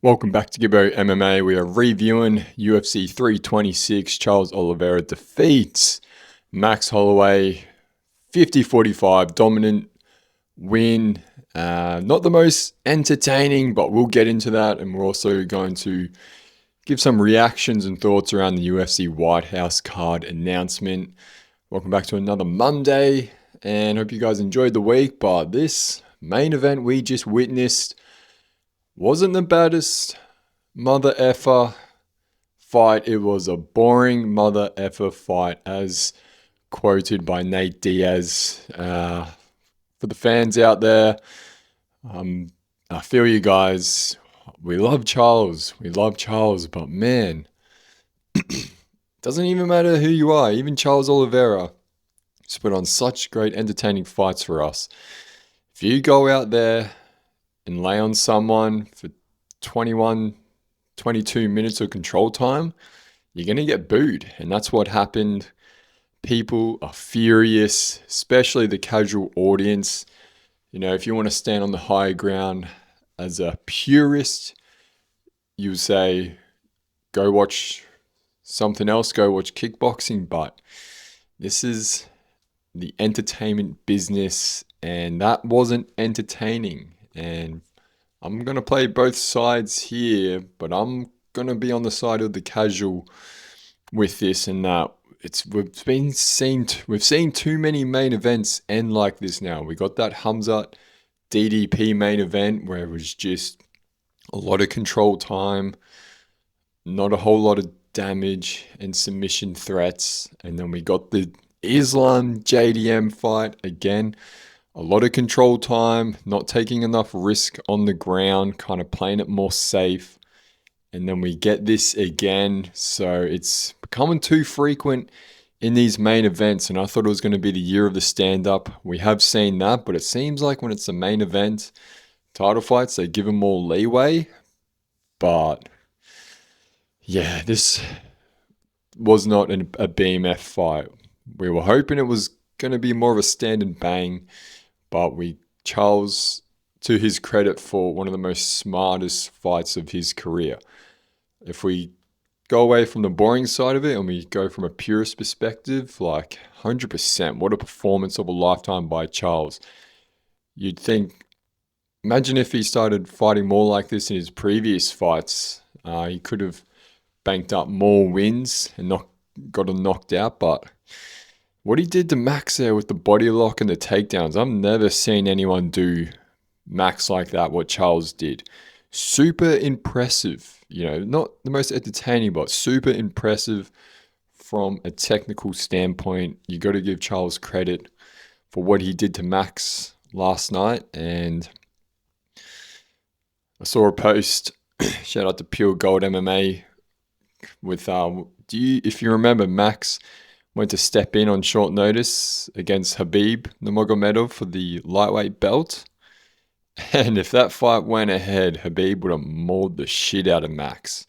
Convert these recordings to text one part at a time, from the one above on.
Welcome back to Gibbo MMA. We are reviewing UFC 326. Charles Oliveira defeats Max Holloway 50-45. Dominant win. Not the most entertaining, but we'll get into that. And we're also going to give some reactions and thoughts around the UFC White House card announcement. Welcome back to another Monday. And hope you guys enjoyed the week. But this main event we just witnessed wasn't the baddest mother effer fight. It was a boring mother effer fight, as quoted by Nate Diaz. For the fans out there, I feel you guys. We love Charles. But man, doesn't even matter who you are. Even Charles Oliveira has put on such great entertaining fights for us. If you go out there and lay on someone for 21, 22 minutes of control time, you're going to get booed. And that's what happened. People are furious, especially the casual audience. You know, if you want to stand on the high ground as a purist, you say, go watch something else, go watch kickboxing. But this is the entertainment business, and that wasn't entertaining. And I'm going to play both sides here, but I'm going to be on the side of the casual with this, and that we've seen too many main events end like this now. We got that Hamzat DDP main event where it was just a lot of control time, not a whole lot of damage and submission threats. And then we got the Islam JDM fight again. A lot of control time, not taking enough risk on the ground, kind of playing it more safe. And then we get this again. So it's becoming too frequent in these main events. And I thought it was going to be the year of the stand-up. We have seen that, but it seems like when it's a main event, title fights, they give them more leeway. But yeah, this was not a BMF fight. We were hoping it was going to be more of a stand and bang. But Charles, to his credit, for one of the most smartest fights of his career. If we go away from the boring side of it and we go from a purist perspective, like 100%, what a performance of a lifetime by Charles. You'd think, imagine if he started fighting more like this in his previous fights. He could have banked up more wins and not gotten knocked out, but what he did to Max there with the body lock and the takedowns, I've never seen anyone do Max like that, what Charles did. Super impressive. You know, not the most entertaining, but super impressive from a technical standpoint. You got to give Charles credit for what he did to Max last night. And I saw a post, shout out to Pure Gold MMA, with, if you remember, Max went to step in on short notice against Khabib Nurmagomedov for the lightweight belt. And if that fight went ahead, Khabib would have mauled the shit out of Max.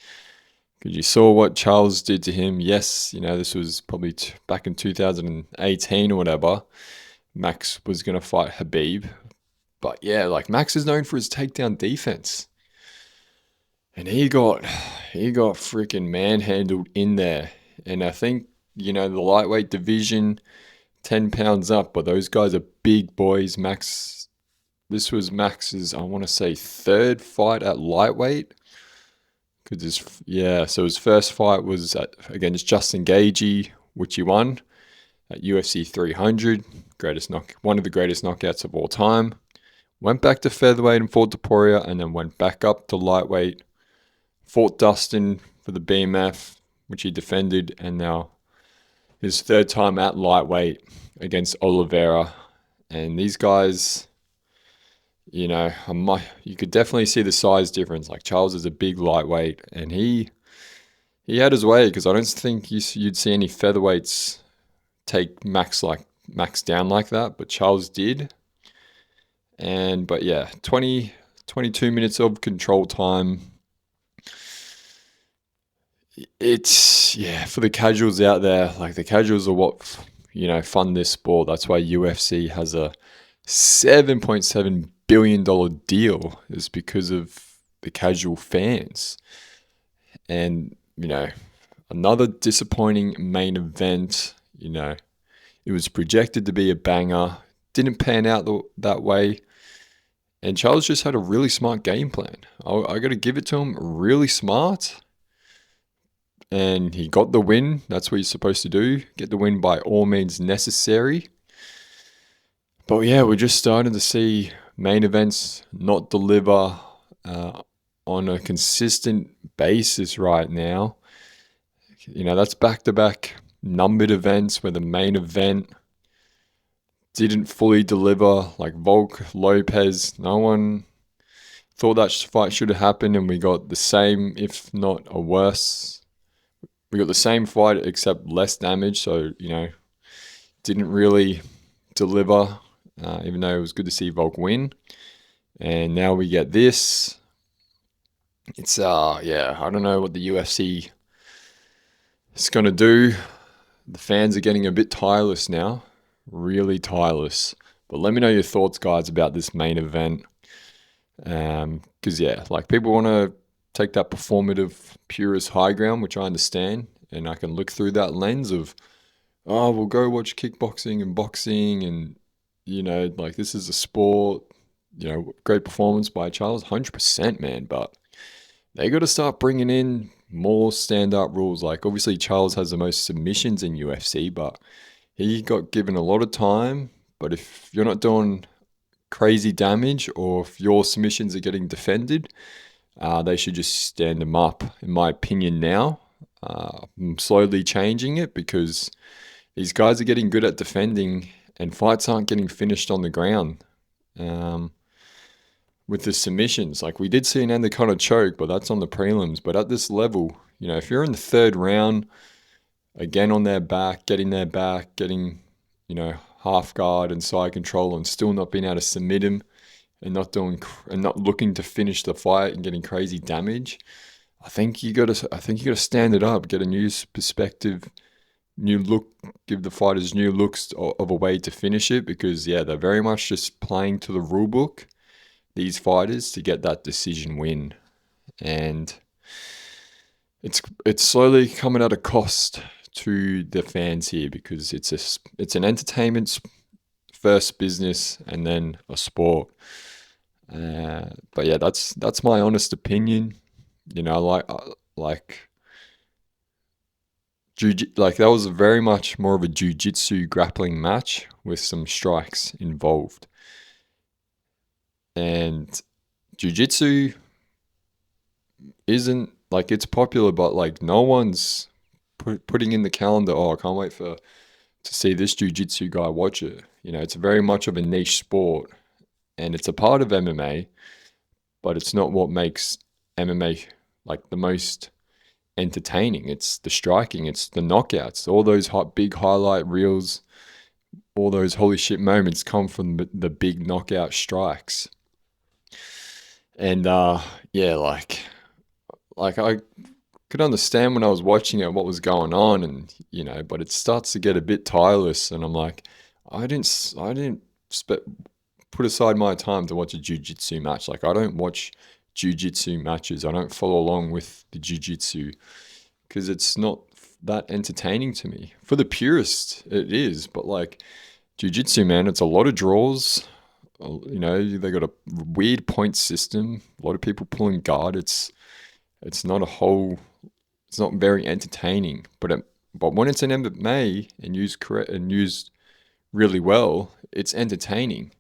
Because you saw what Charles did to him. Yes, you know, this was probably back in 2018 or whatever. Max was going to fight Khabib. But yeah, like, Max is known for his takedown defense. And he got freaking manhandled in there. And I think, you know, the lightweight division, 10 pounds up, but those guys are big boys. This was Max's, I want to say, third fight at lightweight. So his first fight was against Justin Gaethje, which he won at UFC 300. One of the greatest knockouts of all time. Went back to featherweight and fought Topuria, and then went back up to lightweight. Fought Dustin for the BMF, which he defended, and now his third time at lightweight against Oliveira. And these guys, you know, you could definitely see the size difference. Like, Charles is a big lightweight, and he had his way, because I don't think you'd see any featherweights take Max down like that, but Charles did. But yeah, 22 minutes of control time. It's, yeah, for the casuals out there, like, the casuals are what, you know, fund this sport. That's why UFC has a $7.7 billion deal, is because of the casual fans. And, another disappointing main event. It was projected to be a banger, didn't pan out that way. And Charles just had a really smart game plan. I got to give it to him, really smart. And he got the win. That's what he's supposed to do. Get the win by all means necessary. But yeah, we're just starting to see main events not deliver on a consistent basis right now. That's back-to-back numbered events where the main event didn't fully deliver. Like Volk, Lopez, no one thought that fight should have happened, and we got the same, if not a worse. We got the same fight except less damage, so, didn't really deliver, even though it was good to see Volk win. And now we get this. It's, I don't know what the UFC is going to do. The fans are getting a bit tireless now, really tireless. But let me know your thoughts, guys, about this main event. Because, people want to take that performative, purist high ground, which I understand. And I can look through that lens of, we'll go watch kickboxing and boxing and, this is a sport, great performance by Charles, 100%, man. But they got to start bringing in more stand-up rules. Like, obviously, Charles has the most submissions in UFC, but he got given a lot of time. But if you're not doing crazy damage, or if your submissions are getting defended, they should just stand them up, in my opinion now. I'm slowly changing it because these guys are getting good at defending and fights aren't getting finished on the ground. With the submissions, like we did see an anaconda choke, but that's on the prelims. But at this level, if you're in the third round, again on their back, getting, half guard and side control, and still not being able to submit him, and not looking to finish the fight and getting crazy damage, I think you got to stand it up, get a new perspective, new look, give the fighters new looks of a way to finish it. Because they're very much just playing to the rule book, these fighters, to get that decision win. And it's slowly coming at a cost to the fans here, because it's an entertainment first business and then a sport. But yeah, that's my honest opinion. Like that was very much more of a jiu-jitsu grappling match with some strikes involved. And jiu-jitsu isn't, it's popular, but no one's putting in the calendar, I can't wait to see this jiu-jitsu guy watch it. It's very much of a niche sport, and it's a part of MMA, but it's not what makes MMA the most entertaining. It's the striking, it's the knockouts, all those big highlight reels, all those holy shit moments come from the big knockout strikes. And I could understand when I was watching it what was going on, and but it starts to get a bit tireless, and I'm like, I didn't put aside my time to watch a jiu-jitsu match. I don't watch jiu-jitsu matches. I don't follow along with the jiu-jitsu because it's not that entertaining to me. For the purist, it is, but jiu-jitsu, man, it's a lot of draws. They got a weird point system. A lot of people pulling guard. It's not it's not very entertaining. But when it's an MMA and used really well, it's entertaining.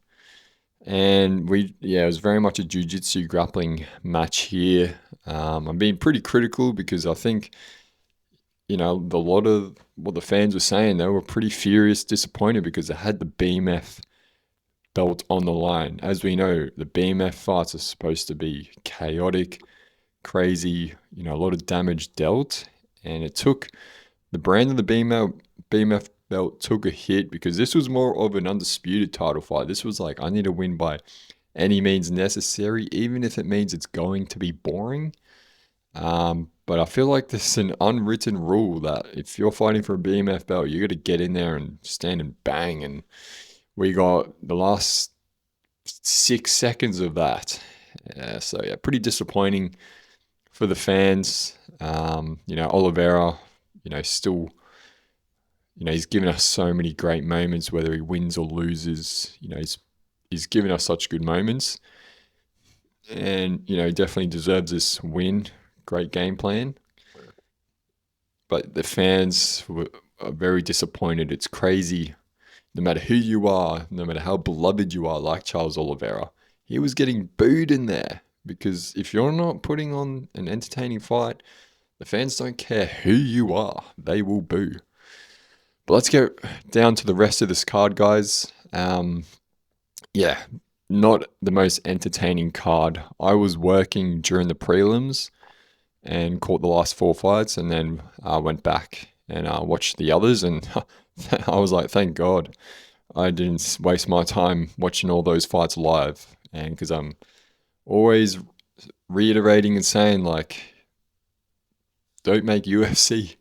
And it was very much a jiu-jitsu grappling match here. I'm being pretty critical because I think, a lot of what the fans were saying, they were pretty furious, disappointed because they had the BMF belt on the line. As we know, the BMF fights are supposed to be chaotic, crazy, a lot of damage dealt. And it took the brand of the BMF belt took a hit because this was more of an undisputed title fight. This was I need to win by any means necessary, even if it means it's going to be boring. But I feel like there's an unwritten rule that if you're fighting for a BMF belt, you got to get in there and stand and bang. And we got the last 6 seconds of that. So yeah, pretty disappointing for the fans. Oliveira, still, he's given us so many great moments, whether he wins or loses. He's given us such good moments, and he definitely deserves this win. Great game plan, but the fans are very disappointed. It's crazy. No matter who you are, no matter how beloved you are, like Charles Oliveira, he was getting booed in there because if you're not putting on an entertaining fight, the fans don't care who you are, they will boo. But let's get down to the rest of this card, guys. Yeah, not the most entertaining card. I was working during the prelims and caught the last 4 fights, and then I went back and watched the others, and I was like, thank God I didn't waste my time watching all those fights live. And because I'm always reiterating and saying, like, don't make UFC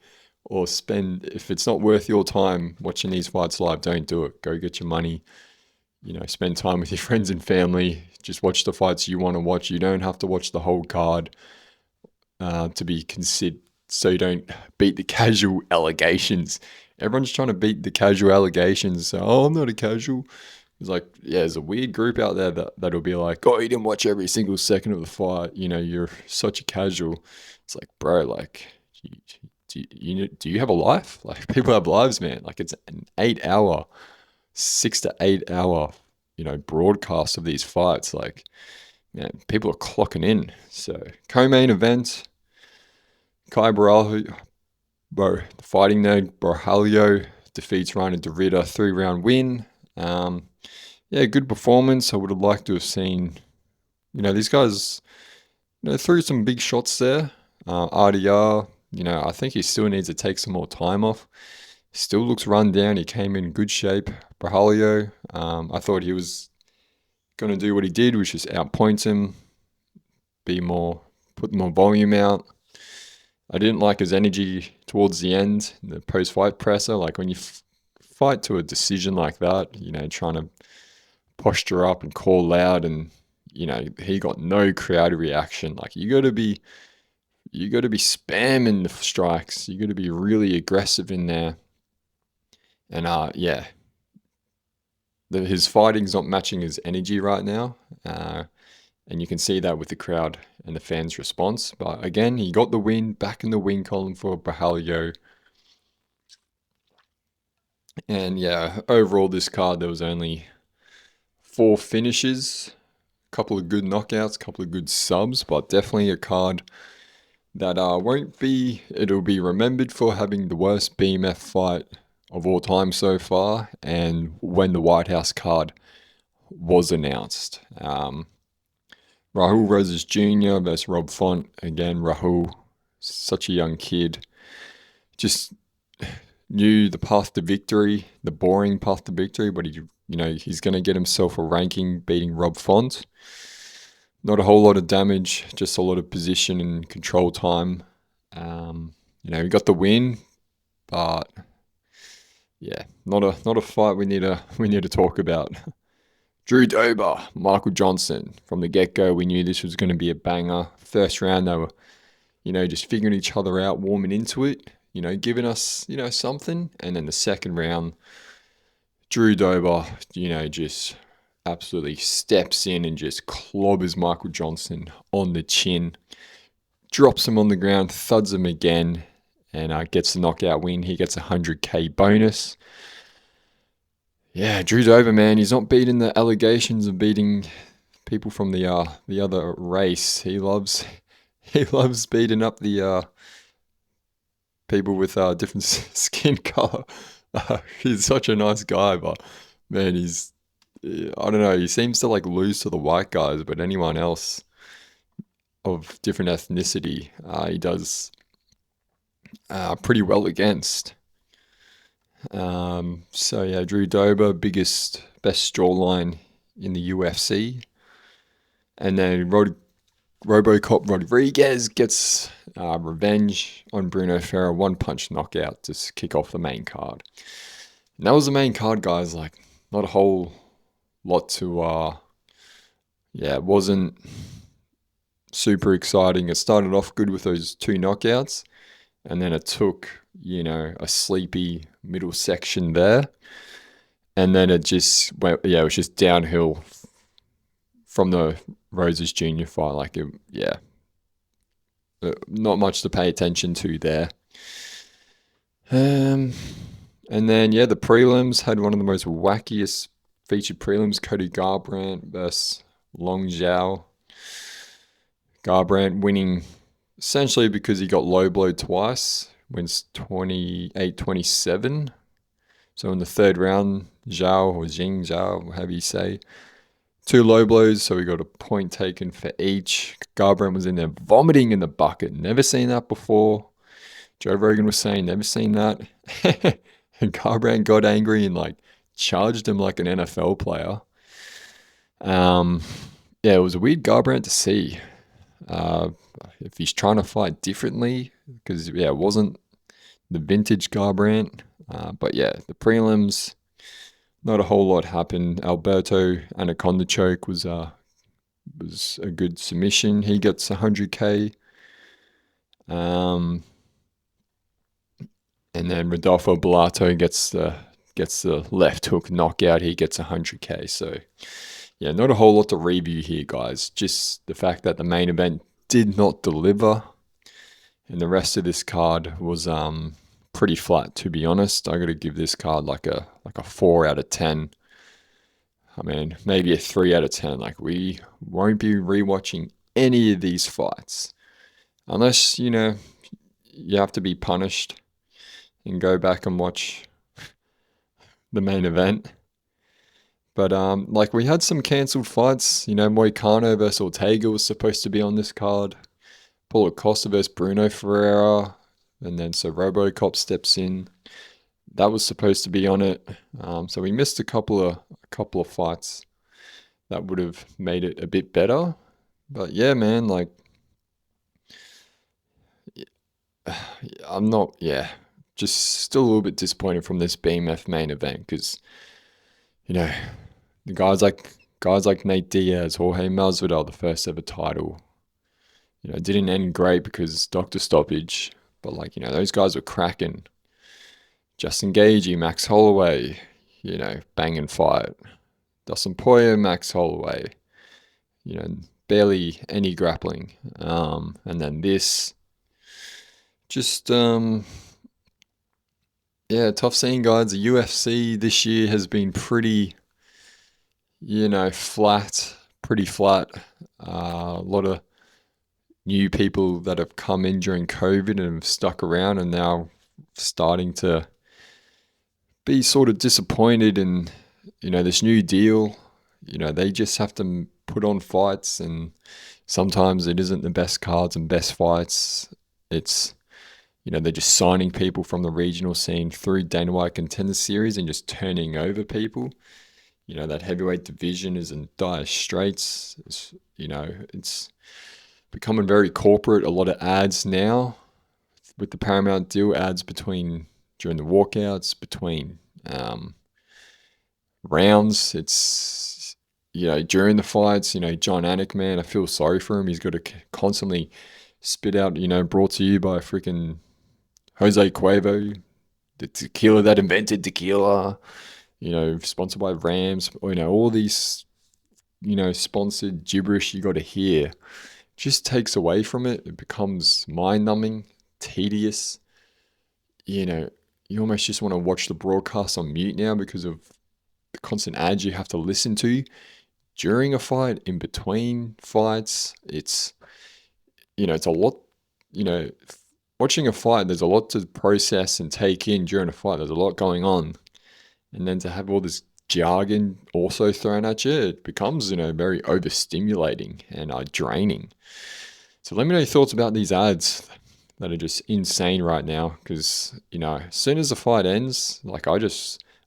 or spend, if it's not worth your time watching these fights live, don't do it. Go get your money, spend time with your friends and family. Just watch the fights you want to watch. You don't have to watch the whole card to be considered, so you don't beat the casual allegations. Everyone's trying to beat the casual allegations. So, I'm not a casual. It's like, yeah, there's a weird group out there that'll be like, oh, you didn't watch every single second of the fight. You're such a casual. It's like, bro, like, do you have a life? Like, people have lives, man. Like, it's an 8-hour, 6 to 8 hour, broadcast of these fights. Like, man, people are clocking in. So, co-main event, Kai Fighting Nerd Borralho defeats Ryan Derrida, 3-round win. Good performance. I would have liked to have seen, these guys, threw some big shots there. RDR, I think he still needs to take some more time off. Still looks run down. He came in good shape. Borralho, I thought he was going to do what he did, which is outpoint him, put more volume out. I didn't like his energy towards the end, the post-fight presser. Like, when you fight to a decision like that, trying to posture up and call loud, and he got no crowd reaction. Like, you got to be spamming the strikes. You got to be really aggressive in there. And his fighting's not matching his energy right now. And you can see that with the crowd and the fans' response. But again, he got the win, back in the win column for Borralho. And yeah, overall this card, there was only 4 finishes, a couple of good knockouts, a couple of good subs, but definitely a card that it'll be remembered for having the worst BMF fight of all time so far, and when the White House card was announced. Rahul Roses Jr. versus Rob Font. Again, Rahul, such a young kid, just knew the path to victory, the boring path to victory, but he's going to get himself a ranking beating Rob Font. Not a whole lot of damage, just a lot of position and control time. He got the win, but yeah, not a fight we need to talk about. Drew Dober, Michael Johnson. From the get-go, we knew this was going to be a banger. First round, they were, just figuring each other out, warming into it, giving us, something. And then the second round, Drew Dober, just absolutely steps in and just clobbers Michael Johnson on the chin, drops him on the ground, thuds him again, and gets the knockout win. He gets a $100K bonus. Yeah, Drew Dober, man, he's not beating the allegations of beating people from the other race. He loves beating up the people with different skin color. He's such a nice guy, but man, I don't know, he seems to like lose to the white guys, but anyone else of different ethnicity, he does pretty well against. So yeah, Drew Dober, best jawline in the UFC. And then Robocop Rodriguez gets revenge on Bruno Ferrer, 1-punch knockout to kick off the main card. And that was the main card, guys. Like, not a whole lot to, it wasn't super exciting. It started off good with those 2 knockouts, and then it took, a sleepy middle section there. And then it just went, it was just downhill from the Roses Jr. fight. Not much to pay attention to there. And then, the prelims had one of the most wackiest featured prelims. Cody Garbrandt versus Long Zhao. Garbrandt winning essentially because he got low blowed twice, wins 28-27. So in the third round, Zhao or Jing Zhao, however you say, 2 low blows, so we got a point taken for each. Garbrandt was in there vomiting in the bucket. Never seen that before. Joe Rogan was saying, never seen that. And Garbrandt got angry and charged him like an NFL player. It was a weird Garbrandt to see. If he's trying to fight differently, because it wasn't the vintage Garbrandt. But the prelims, not a whole lot happened. Alberto Anaconda choke was a good submission. He gets 100K. And then Rodolfo Bellato gets the left hook knockout. He gets 100K. So not a whole lot to review here, guys. Just the fact that the main event did not deliver, and the rest of this card was pretty flat, to be honest. I got to give this card like a 4 out of 10. I mean, maybe a 3 out of 10. We won't be rewatching any of these fights unless you have to be punished and go back and watch the main event. But we had some cancelled fights. Moicano versus Ortega was supposed to be on this card. Paulo Costa versus Bruno Ferreira. And then so RoboCop steps in. That was supposed to be on it. So we missed a couple of fights that would have made it a bit better. But man, I'm not, just still a little bit disappointed from this BMF main event because, the guys like Nate Diaz, Jorge Masvidal, the first ever title, didn't end great because doctor stoppage. But those guys were cracking. Justin Gaethje, Max Holloway, banging fight. Dustin Poirier, Max Holloway, barely any grappling. And then this, just tough seeing, guys. The UFC this year has been pretty, flat, pretty flat. A lot of new people that have come in during COVID and have stuck around and now starting to be sort of disappointed in, this new deal. They just have to put on fights, and sometimes it isn't the best cards and best fights. It's, they're just signing people from the regional scene through Dana White Contender Series and just turning over people. That heavyweight division is in dire straits. It's becoming very corporate. A lot of ads now with the Paramount deal, ads during the walkouts, between rounds. It's, during the fights, John Anik, man, I feel sorry for him. He's got to constantly spit out, brought to you by freaking Jose Cuervo, the tequila that invented tequila, sponsored by Rams, all these, sponsored gibberish you got to hear. Just takes away from it. It becomes mind-numbing, tedious. You almost just want to watch the broadcast on mute now because of the constant ads you have to listen to during a fight, in between fights. It's, it's a lot, watching a fight, there's a lot to process and take in during a fight. There's a lot going on. And then to have all this jargon also thrown at you, it becomes, very overstimulating and draining. So let me know your thoughts about these ads that are just insane right now. Because, as soon as the fight ends,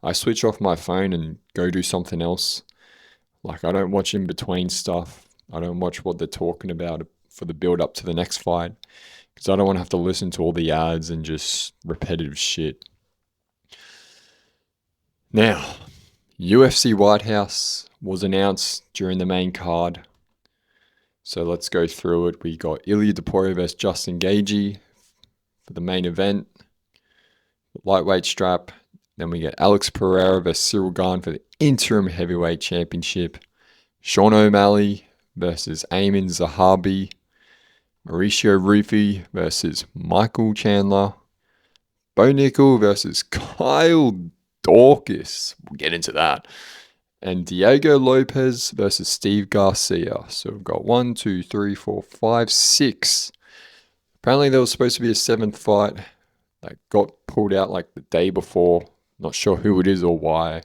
I switch off my phone and go do something else. I don't watch in between stuff. I don't watch what they're talking about for the build up to the next fight, because I don't want to have to listen to all the ads and just repetitive shit. Now, UFC White House was announced during the main card. So let's go through it. We got Ilia Topuria versus Justin Gaethje for the main event, lightweight strap. Then we get Alex Pereira versus Cyril Gane for the interim heavyweight championship. Sean O'Malley versus Eamon Zahabi. Mauricio Rufy versus Michael Chandler. Bo Nickel versus Kyle Dorcas. We'll get into that. And Diego Lopez versus Steve Garcia. So we've got 1, 2, 3, 4, 5, 6. Apparently there was supposed to be a 7th fight that got pulled out like the day before. Not sure who it is or why.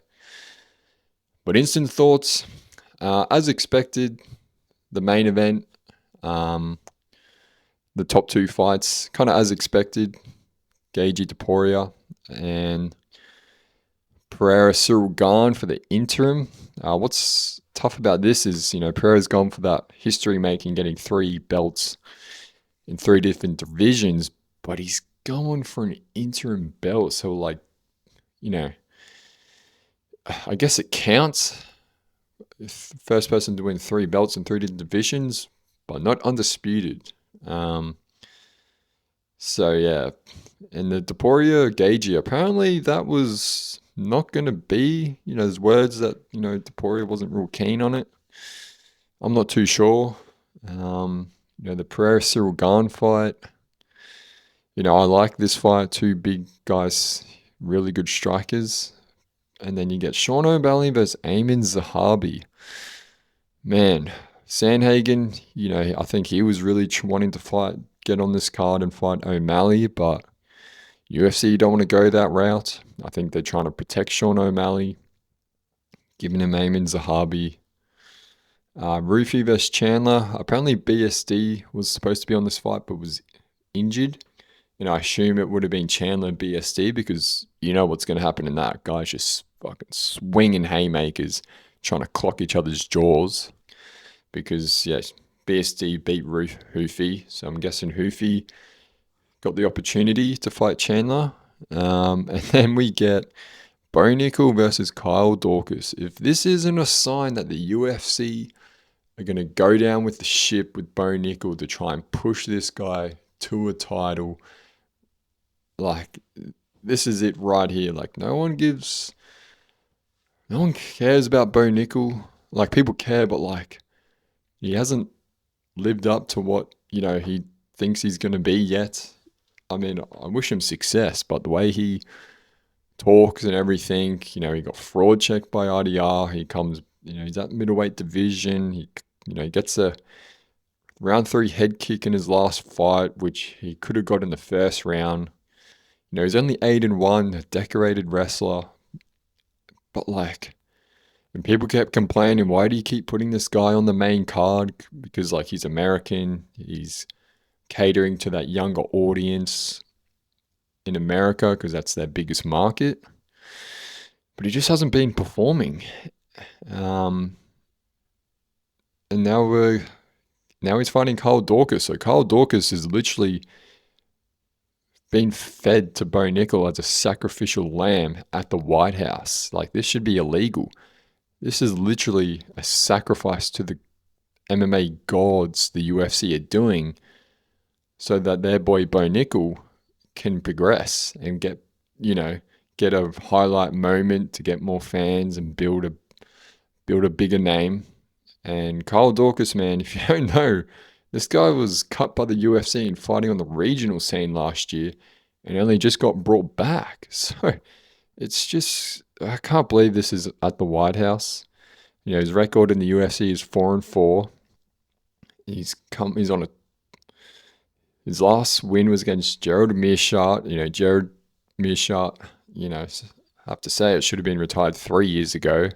But instant thoughts. As expected, the main event, the top 2 fights, kind of as expected. Gaethje Topuria and Pereira Cyril Gane for the interim. What's tough about this is, Pereira's gone for that history making, getting 3 belts in 3 different divisions, but he's going for an interim belt. So, I guess it counts. First person to win 3 belts in 3 different divisions, but not undisputed. So, yeah. And the Topuria Gaethje, apparently that was not going to be, there's words that, Topuria wasn't real keen on it. I'm not too sure. The Pereira Cyril Gane fight, I like this fight. 2 big guys, really good strikers. And then you get Sean O'Malley versus Eamon Zahabi. Man, Sandhagen, I think he was really wanting to get on this card and fight O'Malley, but UFC don't want to go that route. I think they're trying to protect Sean O'Malley, giving him Eamon Zahabi. Rufy versus Chandler. Apparently BSD was supposed to be on this fight but was injured. I assume it would have been Chandler and BSD because you know what's going to happen in that. Guys just fucking swinging haymakers, trying to clock each other's jaws. Because, yes, BSD beat Hoofy. So I'm guessing Hoofy got the opportunity to fight Chandler. And then we get Bo Nickel versus Kyle Dorcas. If this isn't a sign that the UFC are going to go down with the ship with Bo Nickel to try and push this guy to a title, this is it right here. No one cares about Bo Nickel. People care, but he hasn't lived up to what, he thinks he's going to be yet. I mean, I wish him success, but the way he talks and everything, he got fraud checked by IDR. He comes, he's at middleweight division. He gets a round 3 head kick in his last fight, which he could have got in the first round. He's only 8-1, a decorated wrestler. But and people kept complaining, why do you keep putting this guy on the main card? Because he's American, he's catering to that younger audience in America because that's their biggest market. But he just hasn't been performing. And now he's fighting Kyle Dorcas. So Kyle Dorcas is literally been fed to Bo Nickel as a sacrificial lamb at the White House. This should be illegal. This is literally a sacrifice to the MMA gods the UFC are doing so that their boy Bo Nickel can progress and get a highlight moment to get more fans and build a bigger name. And Kyle Dorcas, man, if you don't know, this guy was cut by the UFC and fighting on the regional scene last year and only just got brought back. So it's just, I can't believe this is at the White House. His record in the UFC is 4-4. His last win was against Gerald Meerschaert. Gerald Meerschaert, I have to say it should have been retired 3 years ago.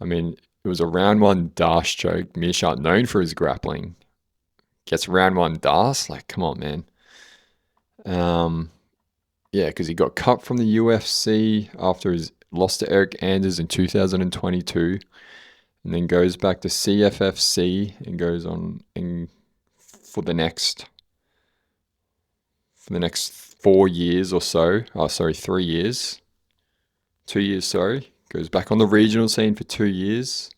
I mean, it was a round 1 dash choke. Meerschaert, known for his grappling, gets round 1 dash. Come on, man. Yeah, because he got cut from the UFC after his loss to Eric Anders in 2022, and then goes back to CFFC and goes on for the next 4 years or so. 3 years. 2 years, sorry. Goes back on the regional scene for 2 years.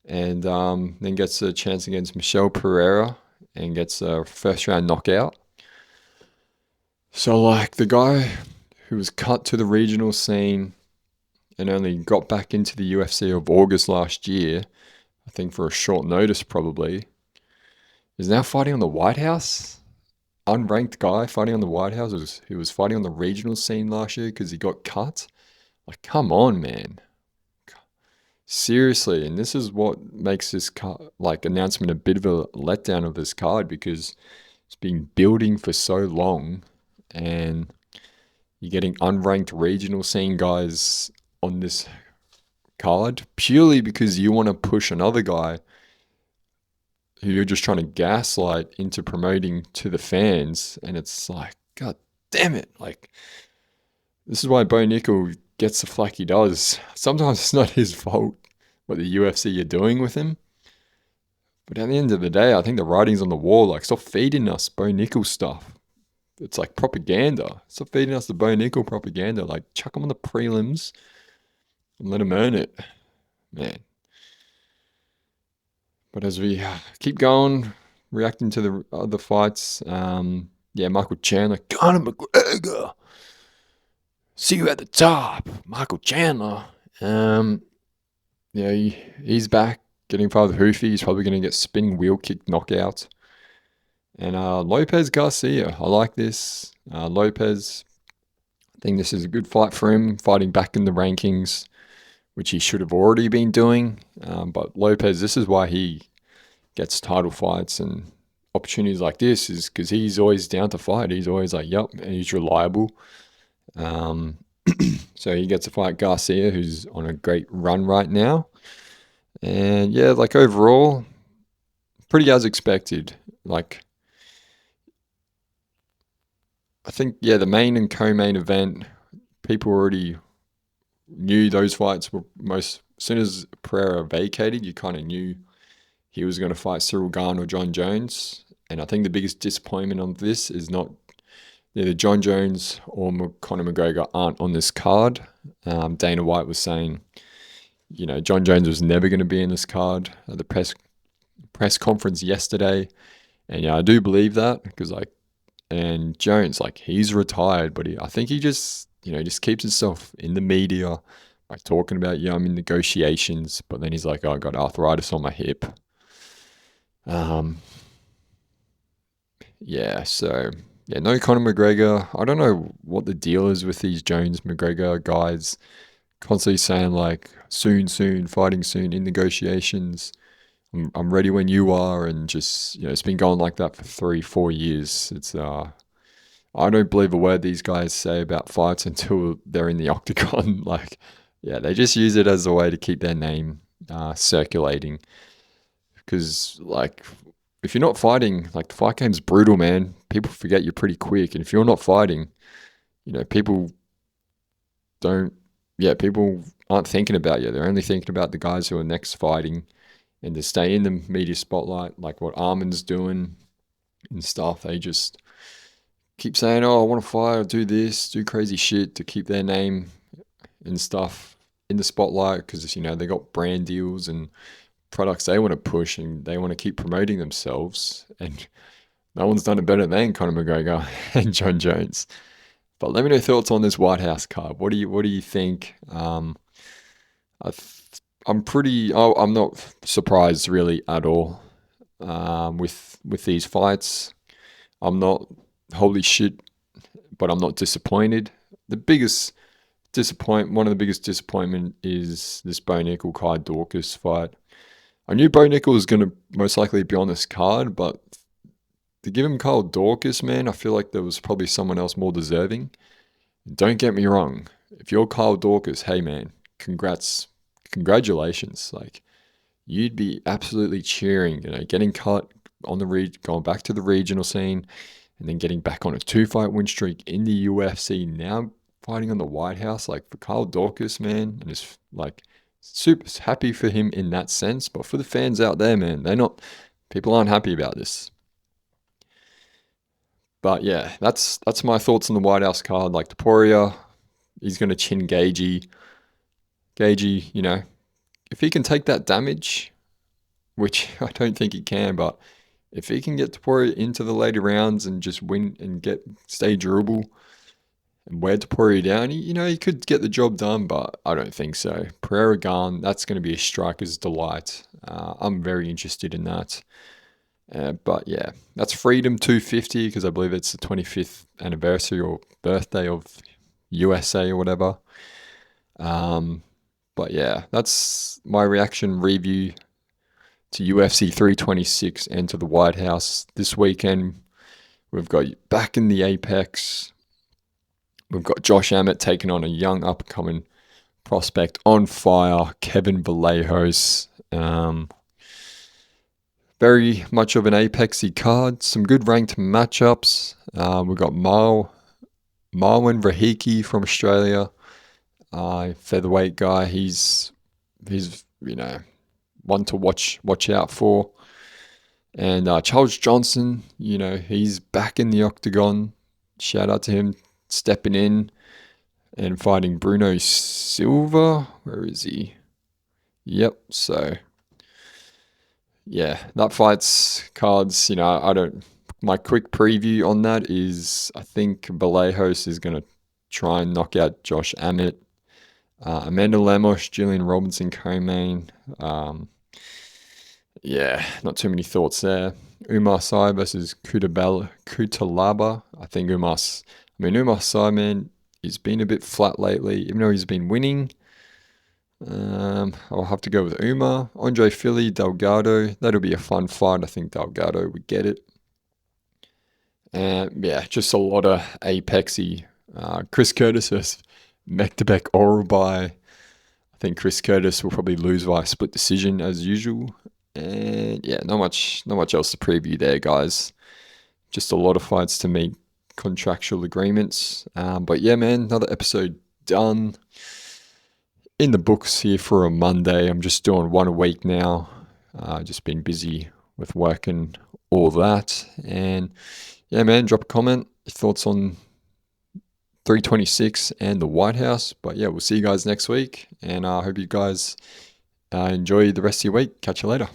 and then gets a chance against Michelle Pereira and gets a first round knockout. So like the guy who was cut to the regional scene and only got back into the UFC of August last year, I think for a short notice probably, is now fighting on the White House. Unranked guy fighting on the White House who was fighting on the regional scene last year because he got cut. Like, come on, man. Seriously, and this is what makes this announcement a bit of a letdown of this card, because it's been building for so long, and you're getting unranked regional scene guys on this card purely because you want to push another guy who you're just trying to gaslight into promoting to the fans. And it's like, God damn it. Like, this is why Bo Nickel gets the flack he does. Sometimes it's not his fault what the UFC are doing with him. But at the end of the day, I think the writing's on the wall. Like, stop feeding us Bo Nickel stuff. It's like propaganda. Stop feeding us the Bo Nickel propaganda. Like, chuck him on the prelims and let him earn it, man. But as we keep going, reacting to the other fights, Michael Chandler, Conor McGregor, see you at the top, Michael Chandler. He's back, getting fired with Hoofy. He's probably going to get spinning wheel kick knockout. And Lopez Garcia, I like this. Lopez, I think this is a good fight for him, fighting back in the rankings, which he should have already been doing. But Lopez, this is why he gets title fights and opportunities like this, is because he's always down to fight. He's always like, yep, and he's reliable. So he gets to fight Garcia, who's on a great run right now. And yeah, like overall, pretty as expected. Like, I think, the main and co-main event, people already knew those fights were as soon as Pereira vacated, you kind of knew he was going to fight Cyril Gane or John Jones. And I think the biggest disappointment on this is not either John Jones or Conor McGregor aren't on this card. Dana White was saying, John Jones was never going to be in this card at the press conference yesterday. And I do believe that, because and Jones, he's retired, but I think he just keeps himself in the media by talking about, I'm in negotiations, but then he's like, oh, I got arthritis on my hip. No Conor McGregor. I don't know what the deal is with these Jones McGregor guys constantly saying soon, fighting soon, in negotiations. I'm ready when you are, and just it's been going like that for 3-4 years. It's I don't believe a word these guys say about fights until they're in the octagon. They just use it as a way to keep their name circulating. Because if you're not fighting, the fight game's brutal, man. People forget you pretty quick, and if you're not fighting, people aren't thinking about you. They're only thinking about the guys who are next fighting. And to stay in the media spotlight, like what Armin's doing and stuff, they just keep saying, oh, I want to fight, I'll do this, do crazy shit to keep their name and stuff in the spotlight, because, they got brand deals and products they want to push, and they want to keep promoting themselves. And no one's done it better than Conor McGregor and John Jones. But let me know your thoughts on this White House card. What do you think? I'm not surprised really at all with these fights. I'm not holy shit, but I'm not disappointed. One of the biggest disappointment is this Bo Nickel Kai Dorcas fight. I knew Bo Nickel was going to most likely be on this card, but to give him Kyle Dorcas, man, I feel like there was probably someone else more deserving. Don't get me wrong. If you're Kyle Dorcas, hey man, congratulations. You'd be absolutely cheering, getting cut on going back to the regional scene, and then getting back on a 2-fight win streak in the UFC, now fighting on the White House. For Kyle Dorcas, man, and just super happy for him in that sense. But for the fans out there, man, people aren't happy about this. But yeah, that's my thoughts on the White House card. Topuria, he's going to chin Gagey. Gagey, if he can take that damage, which I don't think he can, but if he can get Topuria into the later rounds and just win and stay durable and wear Topuria down, he could get the job done, but I don't think so. Pereira Garn, that's going to be a striker's delight. I'm very interested in that. But yeah, that's Freedom 250 because I believe it's the 25th anniversary or birthday of USA or whatever. But yeah, that's my reaction review to UFC 326 and to the White House this weekend. We've got back in the Apex. We've got Josh Emmett taking on a young up-and-coming prospect on fire, Kevin Vallejos. Very much of an Apexy card. Some good ranked matchups. We've got Marwan Verhiki from Australia. Featherweight guy. He's one to watch out for. And Charles Johnson, he's back in the octagon. Shout out to him stepping in and fighting Bruno Silva. Where is he? Yep. So yeah, that fight's cards. My quick preview on that is I think Vallejos is going to try and knock out Josh Emmett. Amanda Lemos, Gillian Robinson, co-main. Yeah, not too many thoughts there. Umar Sy versus Kutalaba. I think Umar Sy, man, he's been a bit flat lately, even though he's been winning. I'll have to go with Umar. Andre Fili, Delgado. That'll be a fun fight. I think Delgado would get it. And yeah, just a lot of Apexy. Chris Curtis versus Mektebek Oralbai. I think Chris Curtis will probably lose by a split decision as usual. And yeah, not much else to preview there, guys. Just a lot of fights to meet contractual agreements. But yeah, man, another episode done. In the books here for a Monday. I'm just doing one a week now. Just been busy with work and all that. And yeah, man, drop a comment, your thoughts on 326 and the White House. But yeah, we'll see you guys next week. And I hope you guys enjoy the rest of your week. Catch you later.